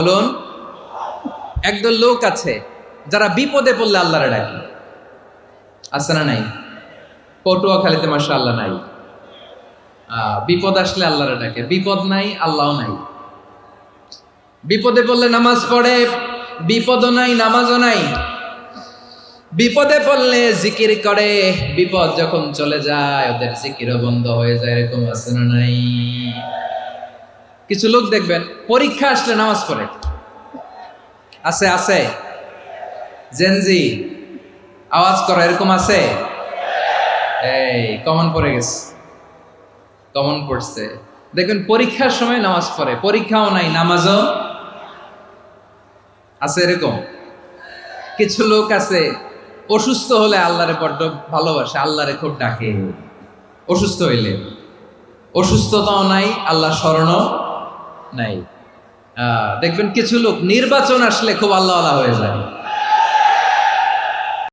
বলুন। একদল লোক আছে যারা বিপদে পড়লে আল্লাহরে ডাকে, আছে না নাই? পটুয়াখালীতে মাশাআল্লাহ নাই। বিপদ আসলে আল্লাহরে ডাকে, বিপদ নাই আল্লাহও নাই। বিপদে পড়লে নামাজ পড়ে, বিপদও নাই নামাজও নাই। বিপদে পড়লে জিকির করে, বিপদ যখন চলে যায় ওদের জিকিরও বন্ধ হয়ে যায়। এরকম আছে না নাই? কিছু লোক দেখবেন পরীক্ষা আসলে নামাজ পড়ে, আছে আছে। জেনজি আওয়াজ করো, এরকম আছে? এই কমন পড়ে গেছে, কমন পড়ছে। দেখবেন পরীক্ষার সময় নামাজ পড়ে, পরীক্ষাও নাই নামাজও আছে। এরকম কিছু লোক আছে অসুস্থ হলে আল্লাহরে বড্ড ভালোবাসে, আল্লাহরে খুব ডাকে। অসুস্থ হইলে অসুস্থতাও নাই, আল্লাহ স্মরণও নাই। দেখবেন কিছু লোক নির্বাচন আসলে খুব আল্লাহ আল্লাহ হয়ে যায়।